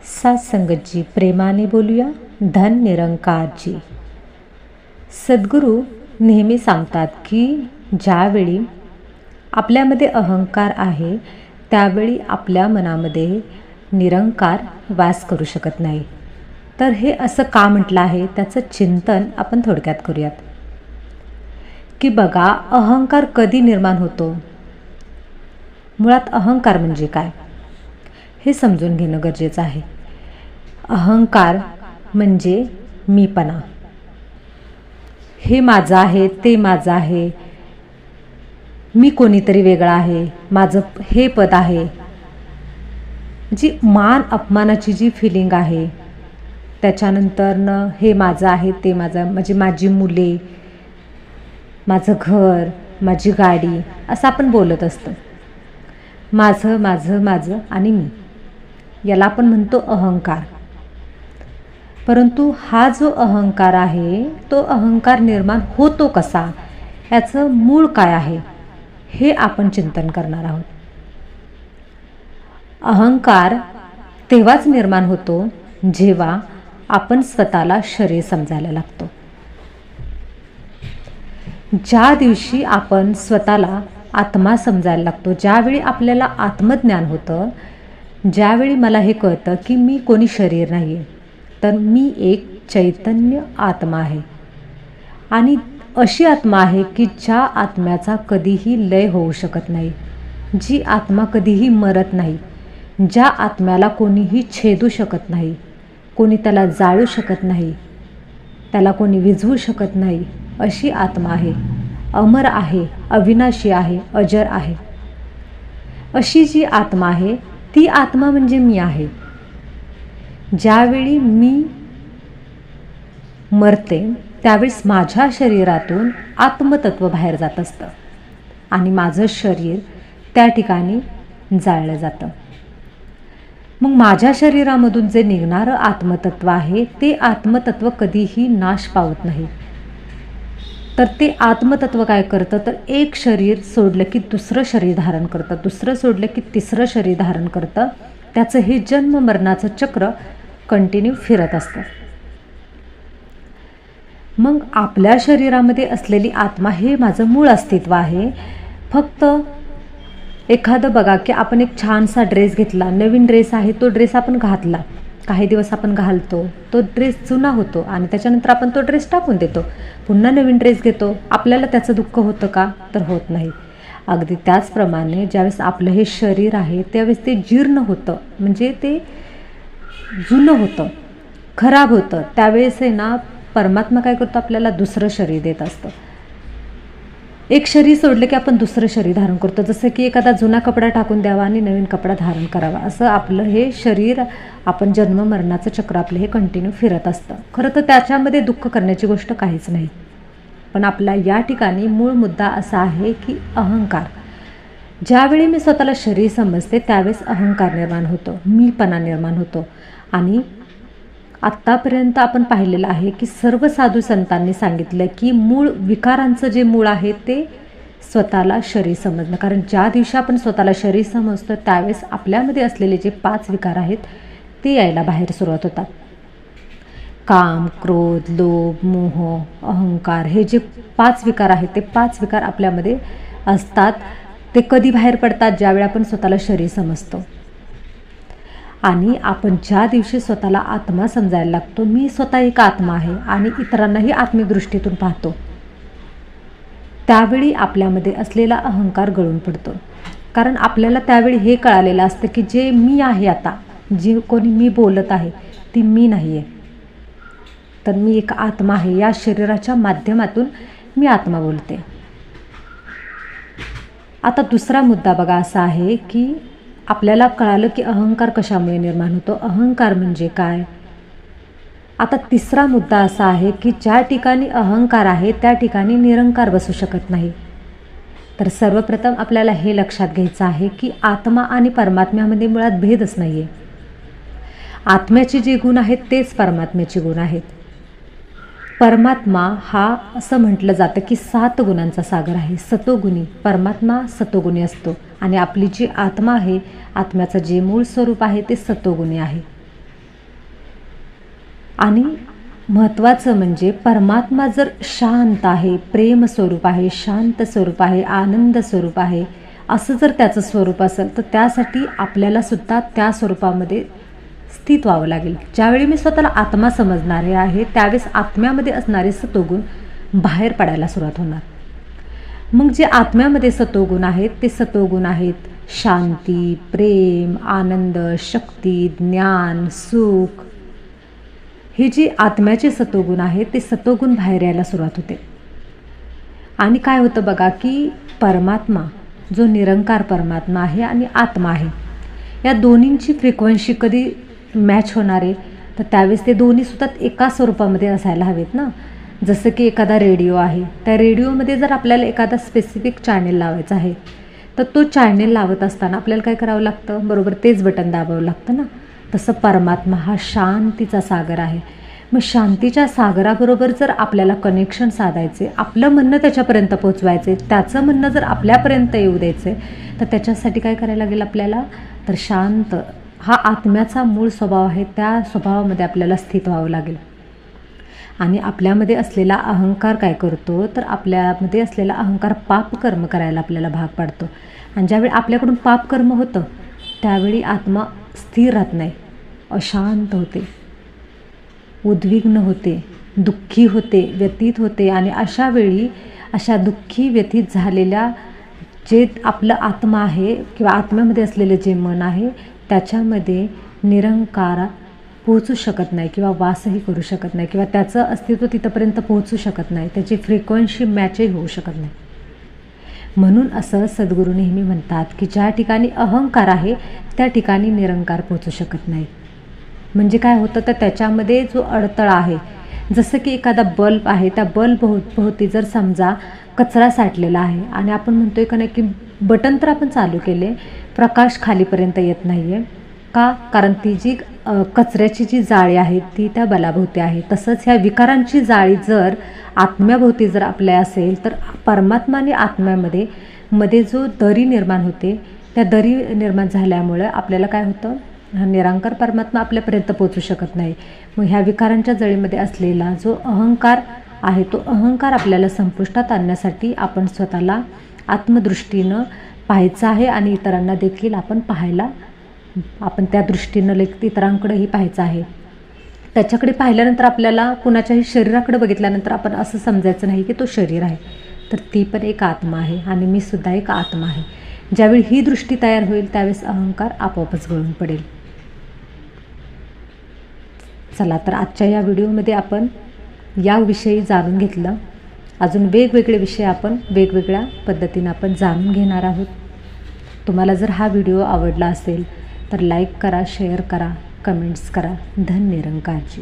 सत्संगतजी प्रेमाने बोलूया. धन निरंकारजी. सद्गुरू नेहमी सांगतात की ज्यावेळी आपल्यामध्ये अहंकार आहे त्यावेळी आपल्या मनामध्ये निरंकार वास करू शकत नाही. तर हे असं का म्हटलं आहे त्याचं चिंतन आपण थोडक्यात करूयात. की बघा, अहंकार कधी निर्माण होतो, मुळात अहंकार म्हणजे काय हे समजून घेणं गरजेचं आहे. अहंकार म्हणजे मीपणा. हे माझं आहे, ते माझं आहे, मी कोणीतरी वेगळा आहे, माझं हे पद आहे, जी मान अपमानाची जी फिलिंग आहे. त्याच्यानंतरनं हे माझं आहे, ते माझं, म्हणजे माझी मुले, माझं घर, माझी गाडी, असं आपण बोलत असतो. माझं माझं माझं आणि मी, याला आपण म्हणतो अहंकार. परंतु हा जो अहंकार आहे तो अहंकार निर्माण होतो कसा, याचं मूळ काय आहे हे आपण चिंतन करणार आहोत. अहंकार तेव्हाच निर्माण होतो जेव्हा आपण स्वतःला शरीर समजायला लागतो. ज्या दिवशी आपण स्वतःला आत्मा समजायला लागतो, ज्यावेळी आपल्याला आत्मज्ञान होतं, ज्यावेळी मला हे कळतं की मी कोणी शरीर नाही आहे, तर मी एक चैतन्य आत्मा आहे. आणि अशी आत्मा आहे की ज्या आत्म्याचा कधीही लय होऊ शकत नाही, जी आत्मा कधीही मरत नाही, ज्या आत्म्याला कोणीही छेदू शकत नाही, कोणी त्याला जाळू शकत नाही, त्याला कोणी विझवू शकत नाही, अशी आत्मा आहे. अमर आहे, अविनाशी आहे, अजर आहे. अशी जी आत्मा आहे ती आत्मा म्हणजे मी आहे. ज्यावेळी मी मरते त्यावेळेस माझ्या शरीरातून आत्मतत्व बाहेर जात असतं आणि माझं शरीर त्या ठिकाणी जाळलं जातं. मग माझ्या शरीरामधून जे निघणारं आत्मतत्व आहे ते आत्मतत्व कधीही नाश पावत नाही. तर ते आत्मतत्व काय करतं, तर एक शरीर सोडलं की दुसरं शरीर धारण करतं, दुसरं सोडलं की तिसरं शरीर धारण करतं. त्याचं हे जन्म मरणाचं चक्र कंटिन्यू फिरत असतं. मग आपल्या शरीरामध्ये असलेली आत्मा हे माझं मूळ अस्तित्व आहे. फक्त एखादं बघा की आपण एक छानसा ड्रेस घेतला, नवीन ड्रेस आहे, तो ड्रेस आपण घातला, काही दिवस आपण घालतो, तो ड्रेस जुना होतो आणि त्याच्यानंतर आपण तो ड्रेस टाकून देतो, पुन्हा नवीन ड्रेस घेतो. आपल्याला त्याचं दुःख होतं का, तर होत नाही. अगदी त्याचप्रमाणे ज्यावेळेस आपलं हे शरीर आहे त्यावेळेस ते जीर्ण होतं, म्हणजे ते जुनं होतं, खराब होतं. त्यावेळेस आहे ना परमात्मा काय करतो, आपल्याला दुसरं शरीर देत असतं. एक शरीर सोडलं की आपण दुसरं शरीर धारण करतो, जसं की एखादा जुना कपडा टाकून द्यावा आणि नवीन कपडा धारण करावा, असं आपलं हे शरीर, आपण जन्म मरणाचं चक्र आपलं हे कंटिन्यू फिरत असतं. खरं तर त्याच्यामध्ये दुःख करण्याची गोष्ट काहीच नाही. पण आपला या ठिकाणी मूळ मुद्दा असा आहे की अहंकार. ज्यावेळी मी स्वतःला शरीर समजते त्यावेळेस अहंकार निर्माण होतो, मीपणा निर्माण होतो. आणि आत्तापर्यंत आपण पाहिलेलं आहे की सर्व साधू संतांनी सांगितलं की मूळ विकारांचं जे मूळ आहे ते स्वतःला शरीर समजणं. कारण ज्या दिवशी आपण स्वतःला शरीर समजतो त्यावेळेस आपल्यामध्ये असलेले जे 5 विकार आहेत ते यायला बाहेर सुरुवात होतात. काम, क्रोध, लोभ, मोह, अहंकार, हे जे 5 विकार आहेत ते 5 विकार आपल्यामध्ये असतात. ते कधी बाहेर पडतात, ज्यावेळी आपण स्वतःला शरीर समजतो. आणि आपण ज्या दिवशी स्वतःला आत्मा समजायला लागतो, मी स्वतः एक आत्मा आहे आणि इतरांनाही आत्मिक दृष्टीतून पाहतो, त्यावेळी आपल्यामध्ये असलेला अहंकार गळून पडतो. कारण आपल्याला त्यावेळी हे कळालेलं असतं की जे मी आहे, आता जी कोणी मी बोलत आहे ती मी नाही आहे, तर मी एक आत्मा आहे. या शरीराच्या माध्यमातून मी आत्मा बोलते. आता दुसरा मुद्दा बघा असा आहे की आपल्याला कळालं की अहंकार कशामुळे निर्माण होतो, अहंकार म्हणजे काय. आता तिसरा मुद्दा असा आहे की ज्या ठिकाणी अहंकार आहे त्या ठिकाणी निरंकार बसू शकत नाही. तर सर्वप्रथम आपल्याला हे लक्षात घ्यायचं आहे की आत्मा आणि परमात्म्यामध्ये मुळात भेदच नाही आहे. आत्म्याचे जे गुण आहेत तेच परमात्म्याचे गुण आहेत. परमात्मा हा असं म्हटलं जातं की 7 गुणांचा सागर आहे, सतोगुणी. परमात्मा सतोगुणी असतो आणि आपली जी आत्मा आहे, आत्म्याचं जे मूळ स्वरूप आहे ते सतोगुणी आहे. आणि महत्त्वाचं म्हणजे परमात्मा जर शांत आहे, प्रेम स्वरूप आहे, शांत स्वरूप आहे, आनंद स्वरूप आहे, असं जर त्याचं स्वरूप असेल तर त्यासाठी आपल्याला सुद्धा त्या स्वरूपामध्ये स्थित व्हावं लागेल. ज्यावेळी मी स्वतःला आत्मा समजणारे आहे त्यावेळेस आत्म्यामध्ये असणारे सतोगुण बाहेर पडायला सुरुवात होणार. मग जे आत्म्यामध्ये सतोगुण आहेत ते सतोगुण आहेत शांती, प्रेम, आनंद, शक्ती, ज्ञान, सुख. हे जे आत्म्याचे सतोगुण आहेत ते सतोगुण बाहेर यायला सुरुवात होते. आणि काय होतं बघा की परमात्मा जो निरंकार परमात्मा आहे आणि आत्मा आहे या दोन्हींची फ्रिक्वेन्सी कधी मॅच होणार आहे तर त्यावेळेस ते दोन्हीसुद्धा एका स्वरूपामध्ये असायला हवेत ना. जसं की एखादा रेडिओ आहे, त्या रेडिओमध्ये जर आपल्याला एखादा स्पेसिफिक चॅनेल लावायचा आहे तर तो चॅनेल लावत असताना आपल्याला काय करावं लागतं, बरोबर तेच बटन दाबावं लागतं ना. तसं परमात्मा हा शांतीचा सागर आहे. मग शांतीच्या सागराबरोबर जर आपल्याला कनेक्शन साधायचे, आपलं म्हणणं त्याच्यापर्यंत पोचवायचे, त्याचं म्हणणं जर आपल्यापर्यंत येऊ द्यायचे तर त्याच्यासाठी काय करायला लागेल आपल्याला, तर शांत हा आत्म्याचा मूळ स्वभाव आहे त्या स्वभावामध्ये आपल्याला स्थित व्हावं लागेल. आणि आपल्यामध्ये असलेला अहंकार काय करतो, तर आपल्यामध्ये असलेला अहंकार पापकर्म करायला आपल्याला भाग पाडतो. आणि ज्यावेळी आपल्याकडून पापकर्म होतं त्यावेळी आत्मा स्थिर राहत नाही, अशांत होते, उद्विग्न होते, दुःखी होते, व्यतीत होते. आणि अशा वेळी अशा दुःखी व्यतीत झालेल्या जे आपलं आत्मा आहे किंवा आत्म्यामध्ये असलेलं जे मन आहे त्याच्यामध्ये निरंकार पोहोचू शकत नाही किंवा वासही करू शकत नाही किंवा त्याचं अस्तित्व तिथंपर्यंत पोहोचू शकत नाही, त्याची फ्रिक्वेन्सी मॅचही होऊ शकत नाही. म्हणून असं सद्गुरू नेहमी म्हणतात की ज्या ठिकाणी अहंकार आहे त्या ठिकाणी निरंकार पोहोचू शकत नाही. म्हणजे काय होतं तर त्याच्यामध्ये जो अडथळा आहे, जसं की एखादा बल्ब आहे, त्या बल्ब भोवती जर समजा कचरा साठलेला आहे आणि आपण म्हणतोय का नाही की बटन तर आपण चालू केले, प्रकाश खालीपर्यंत येत नाही आहे का, कारण ती जी कचऱ्याची जी जाळी आहे ती त्या बलाभोवती आहे. तसंच ह्या विकारांची जाळी जर आत्म्याभोवती जर आपल्या असेल तर परमात्मा आणि आत्म्यामध्ये मध्ये जो दरी निर्माण होते त्या दरी निर्माण झाल्यामुळं आपल्याला काय होतं, हा निरांकार परमात्मा आपल्यापर्यंत पोहोचू शकत नाही. मग ह्या विकारांच्या जळीमध्ये असलेला जो अहंकार आहे तो अहंकार आपल्याला संपुष्टात आणण्यासाठी आपण स्वतःला आत्मदृष्टीनं पाहायचं आहे आणि इतरांना देखील आपण त्या दृष्टीनं इतरांकडेही पाहायचं आहे. त्याच्याकडे पाहिल्यानंतर आपल्याला कुणाच्याही शरीराकडे बघितल्यानंतर आपण असं समजायचं नाही की तो शरीर आहे, तर ती पण एक आत्मा आहे आणि मी सुद्धा एक आत्मा आहे. ज्यावेळी ही दृष्टी तयार होईल त्यावेळेस अहंकार आपोआपच गळून पडेल. चला तर आजच्या या व्हिडिओमध्ये आपण याविषयी जाणून घेतलं. अजून वेगवेगळे विषय आपण वेगवेगळ्या पद्धतीनं आपण जाणून घेणार आहोत. तुम्हाला जर हा व्हिडिओ आवडला असेल तर लाईक करा, शेअर करा, कमेंट्स करा. धन निरंकारजी.